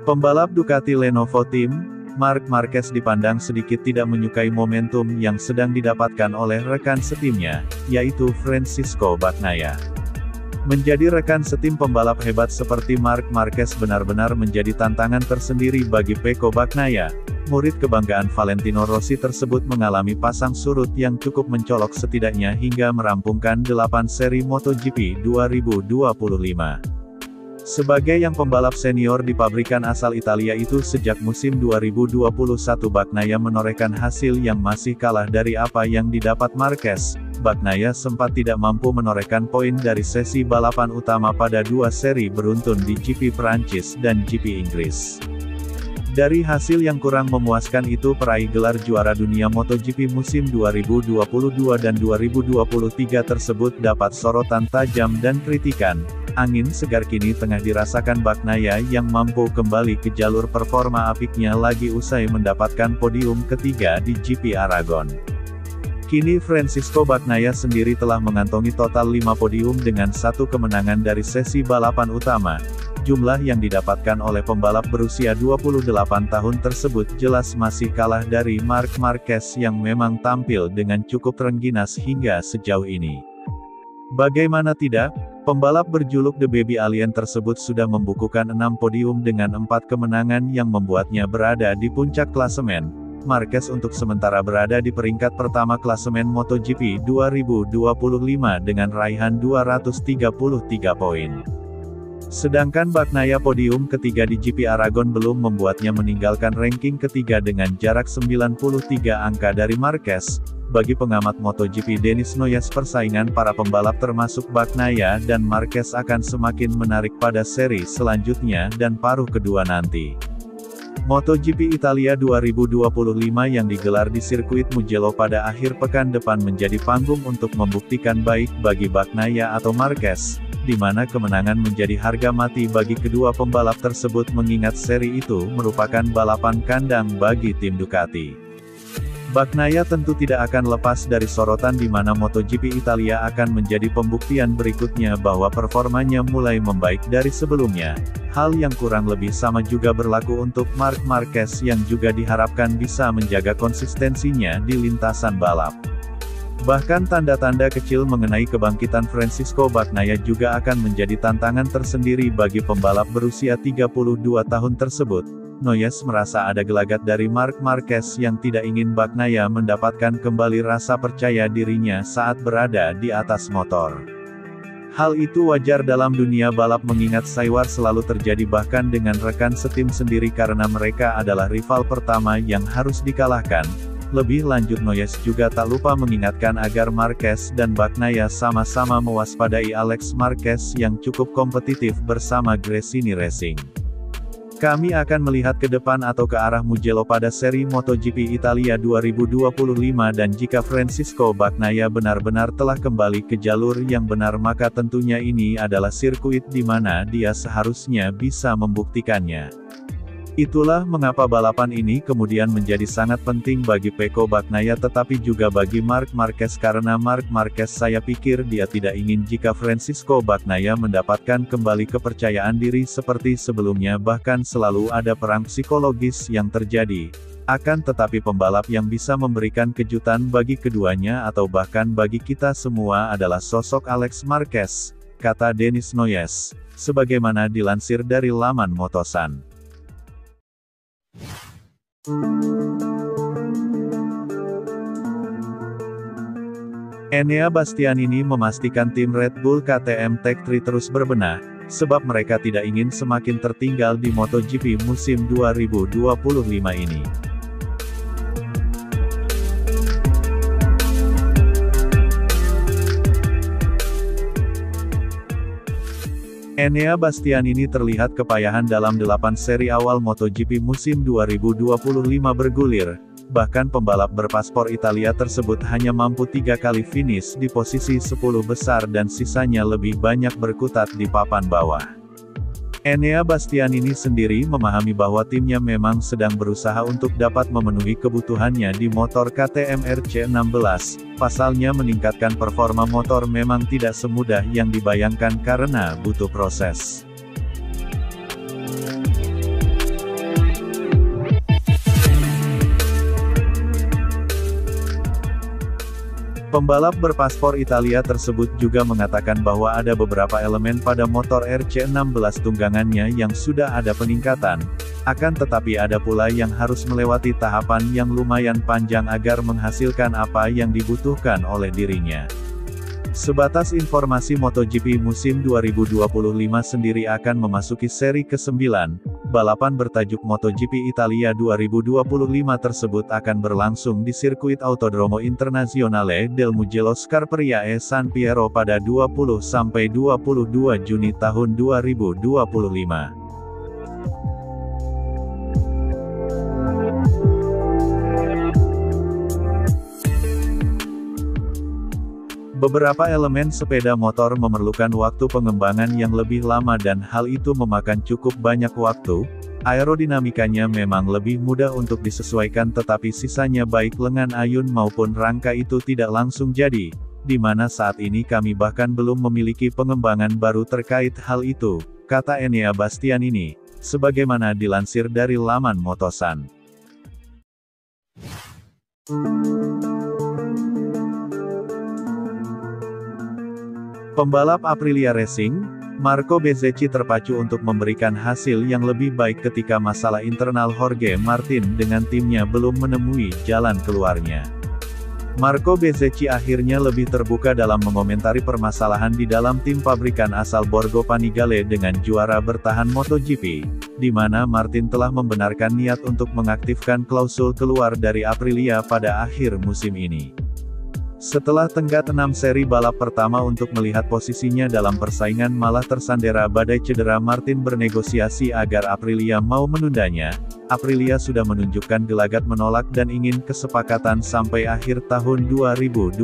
Pembalap Ducati Lenovo Team, Marc Marquez dipandang sedikit tidak menyukai momentum yang sedang didapatkan oleh rekan setimnya, yaitu Francisco Bagnaia. Menjadi rekan setim pembalap hebat seperti Marc Marquez benar-benar menjadi tantangan tersendiri bagi Pecco Bagnaia. Murid kebanggaan Valentino Rossi tersebut mengalami pasang surut yang cukup mencolok setidaknya hingga merampungkan 8 seri MotoGP 2025. Sebagai yang pembalap senior di pabrikan asal Italia itu sejak musim 2021 Bagnaia menorehkan hasil yang masih kalah dari apa yang didapat Marquez. Bagnaia sempat tidak mampu menorehkan poin dari sesi balapan utama pada 2 seri beruntun di GP Prancis dan GP Inggris. Dari hasil yang kurang memuaskan itu peraih gelar juara dunia MotoGP musim 2022 dan 2023 tersebut dapat sorotan tajam dan kritikan. Angin segar kini tengah dirasakan Bagnaia yang mampu kembali ke jalur performa apiknya lagi usai mendapatkan podium ketiga di GP Aragon. Kini Francisco Bagnaia sendiri telah mengantongi total 5 podium dengan 1 kemenangan dari sesi balapan utama. Jumlah yang didapatkan oleh pembalap berusia 28 tahun tersebut jelas masih kalah dari Marc Marquez yang memang tampil dengan cukup rengginas hingga sejauh ini. Bagaimana tidak, pembalap berjuluk The Baby Alien tersebut sudah membukukan 6 podium dengan 4 kemenangan yang membuatnya berada di puncak klasemen. Marquez untuk sementara berada di peringkat pertama klasemen MotoGP 2025 dengan raihan 233 poin. Sedangkan Bagnaia podium ketiga di GP Aragon belum membuatnya meninggalkan ranking ketiga dengan jarak 93 angka dari Marquez. Bagi pengamat MotoGP Denis Noyes persaingan para pembalap termasuk Bagnaia dan Marquez akan semakin menarik pada seri selanjutnya dan paruh kedua nanti. MotoGP Italia 2025 yang digelar di sirkuit Mugello pada akhir pekan depan menjadi panggung untuk membuktikan baik bagi Bagnaia atau Marquez, di mana kemenangan menjadi harga mati bagi kedua pembalap tersebut mengingat seri itu merupakan balapan kandang bagi tim Ducati. Bagnaia tentu tidak akan lepas dari sorotan di mana MotoGP Italia akan menjadi pembuktian berikutnya bahwa performanya mulai membaik dari sebelumnya. Hal yang kurang lebih sama juga berlaku untuk Marc Marquez yang juga diharapkan bisa menjaga konsistensinya di lintasan balap. Bahkan tanda-tanda kecil mengenai kebangkitan Francisco Bagnaia juga akan menjadi tantangan tersendiri bagi pembalap berusia 32 tahun tersebut. Noyes merasa ada gelagat dari Marc Marquez yang tidak ingin Bagnaia mendapatkan kembali rasa percaya dirinya saat berada di atas motor. Hal itu wajar dalam dunia balap mengingat saiwar selalu terjadi bahkan dengan rekan setim sendiri karena mereka adalah rival pertama yang harus dikalahkan. Lebih lanjut Noyes juga tak lupa mengingatkan agar Marquez dan Bagnaia sama-sama mewaspadai Alex Marquez yang cukup kompetitif bersama Gresini Racing. Kami akan melihat ke depan atau ke arah Mugello pada seri MotoGP Italia 2025 dan jika Francisco Bagnaia benar-benar telah kembali ke jalur yang benar maka tentunya ini adalah sirkuit di mana dia seharusnya bisa membuktikannya. Itulah mengapa balapan ini kemudian menjadi sangat penting bagi Pecco Bagnaia tetapi juga bagi Marc Marquez karena Marc Marquez saya pikir dia tidak ingin jika Francisco Bagnaia mendapatkan kembali kepercayaan diri seperti sebelumnya bahkan selalu ada perang psikologis yang terjadi. Akan tetapi pembalap yang bisa memberikan kejutan bagi keduanya atau bahkan bagi kita semua adalah sosok Alex Marquez, kata Denis Noyes, sebagaimana dilansir dari laman Motosan. Enea Bastianini memastikan tim Red Bull KTM Tech3 terus berbenah, sebab mereka tidak ingin semakin tertinggal di MotoGP musim 2025 ini. Enea Bastianini terlihat kepayahan dalam 8 seri awal MotoGP musim 2025 bergulir, bahkan pembalap berpaspor Italia tersebut hanya mampu 3 kali finish di posisi 10 besar dan sisanya lebih banyak berkutat di papan bawah. Enea Bastianini sendiri memahami bahwa timnya memang sedang berusaha untuk dapat memenuhi kebutuhannya di motor KTM RC16, pasalnya meningkatkan performa motor memang tidak semudah yang dibayangkan karena butuh proses. Pembalap berpaspor Italia tersebut juga mengatakan bahwa ada beberapa elemen pada motor RC16 tunggangannya yang sudah ada peningkatan, akan tetapi ada pula yang harus melewati tahapan yang lumayan panjang agar menghasilkan apa yang dibutuhkan oleh dirinya. Sebatas informasi MotoGP musim 2025 sendiri akan memasuki seri ke-9, balapan bertajuk MotoGP Italia 2025 tersebut akan berlangsung di sirkuit Autodromo Internazionale del Mugello Scarperia San Piero pada 20–22 Juni tahun 2025. Beberapa elemen sepeda motor memerlukan waktu pengembangan yang lebih lama dan hal itu memakan cukup banyak waktu. Aerodinamikanya memang lebih mudah untuk disesuaikan tetapi sisanya baik lengan ayun maupun rangka itu tidak langsung jadi, di mana saat ini kami bahkan belum memiliki pengembangan baru terkait hal itu, kata Enea Bastianini, sebagaimana dilansir dari laman Motosan. Pembalap Aprilia Racing, Marco Bezzecchi terpacu untuk memberikan hasil yang lebih baik ketika masalah internal Jorge Martin dengan timnya belum menemui jalan keluarnya. Marco Bezzecchi akhirnya lebih terbuka dalam mengomentari permasalahan di dalam tim pabrikan asal Borgo Panigale dengan juara bertahan MotoGP, di mana Martin telah membenarkan niat untuk mengaktifkan klausul keluar dari Aprilia pada akhir musim ini. Setelah tenggat 6 seri balap pertama untuk melihat posisinya dalam persaingan malah tersandera badai cedera, Martin bernegosiasi agar Aprilia mau menundanya. Aprilia sudah menunjukkan gelagat menolak dan ingin kesepakatan sampai akhir tahun 2026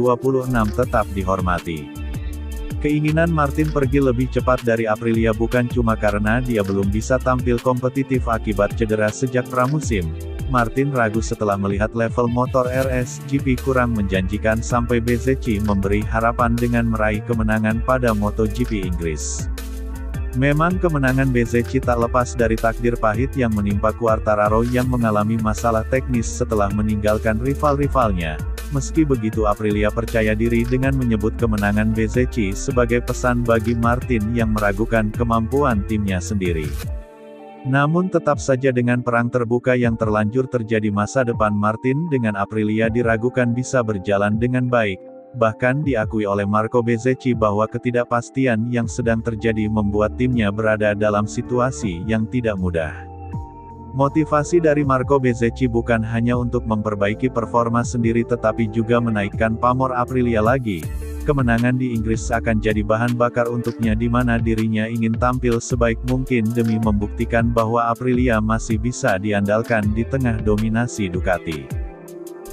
tetap dihormati. Keinginan Martin pergi lebih cepat dari Aprilia bukan cuma karena dia belum bisa tampil kompetitif akibat cedera sejak pramusim. Martin ragu setelah melihat level motor RSGP kurang menjanjikan sampai Bezzecchi memberi harapan dengan meraih kemenangan pada MotoGP Inggris. Memang kemenangan Bezzecchi tak lepas dari takdir pahit yang menimpa Quartararo yang mengalami masalah teknis setelah meninggalkan rival-rivalnya. Meski begitu Aprilia percaya diri dengan menyebut kemenangan Bezzecchi sebagai pesan bagi Martin yang meragukan kemampuan timnya sendiri. Namun tetap saja dengan perang terbuka yang terlanjur terjadi, masa depan Martin dengan Aprilia diragukan bisa berjalan dengan baik. Bahkan diakui oleh Marco Bezzecchi bahwa ketidakpastian yang sedang terjadi membuat timnya berada dalam situasi yang tidak mudah. Motivasi dari Marco Bezzecchi bukan hanya untuk memperbaiki performa sendiri tetapi juga menaikkan pamor Aprilia lagi. Kemenangan di Inggris akan jadi bahan bakar untuknya di mana dirinya ingin tampil sebaik mungkin demi membuktikan bahwa Aprilia masih bisa diandalkan di tengah dominasi Ducati.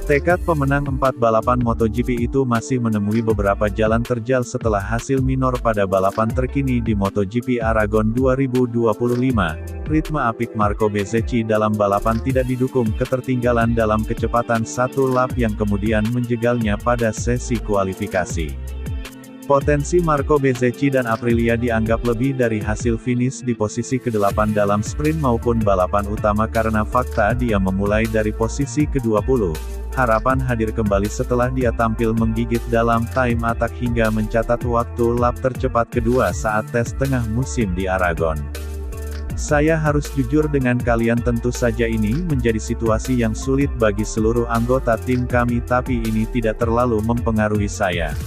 Tekad pemenang 4 balapan MotoGP itu masih menemui beberapa jalan terjal setelah hasil minor pada balapan terkini di MotoGP Aragon 2025. Ritme apik Marco Bezzecchi dalam balapan tidak didukung ketertinggalan dalam kecepatan satu lap yang kemudian menjegalnya pada sesi kualifikasi. Potensi Marco Bezzecchi dan Aprilia dianggap lebih dari hasil finish di posisi ke-8 dalam sprint maupun balapan utama karena fakta dia memulai dari posisi ke-20. Harapan hadir kembali setelah dia tampil menggigit dalam time attack hingga mencatat waktu lap tercepat kedua saat tes tengah musim di Aragon. Saya harus jujur dengan kalian, tentu saja ini menjadi situasi yang sulit bagi seluruh anggota tim kami, tapi ini tidak terlalu mempengaruhi saya.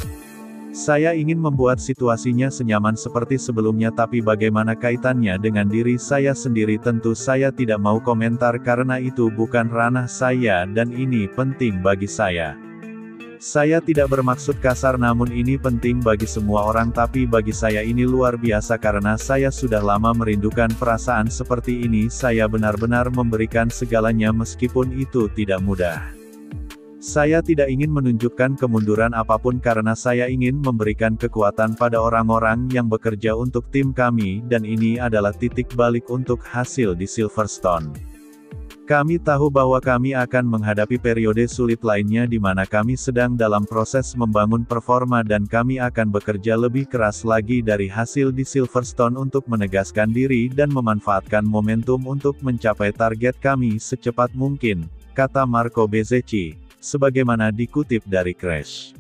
Saya ingin membuat situasinya senyaman seperti sebelumnya, tapi bagaimana kaitannya dengan diri saya sendiri tentu saya tidak mau komentar karena itu bukan ranah saya dan ini penting bagi saya. Saya tidak bermaksud kasar namun ini penting bagi semua orang, tapi bagi saya ini luar biasa karena saya sudah lama merindukan perasaan seperti ini. Saya benar-benar memberikan segalanya meskipun itu tidak mudah. Saya tidak ingin menunjukkan kemunduran apapun karena saya ingin memberikan kekuatan pada orang-orang yang bekerja untuk tim kami dan ini adalah titik balik untuk hasil di Silverstone. Kami tahu bahwa kami akan menghadapi periode sulit lainnya di mana kami sedang dalam proses membangun performa dan kami akan bekerja lebih keras lagi dari hasil di Silverstone untuk menegaskan diri dan memanfaatkan momentum untuk mencapai target kami secepat mungkin, kata Marco Bezzecchi. Sebagaimana dikutip dari Crash.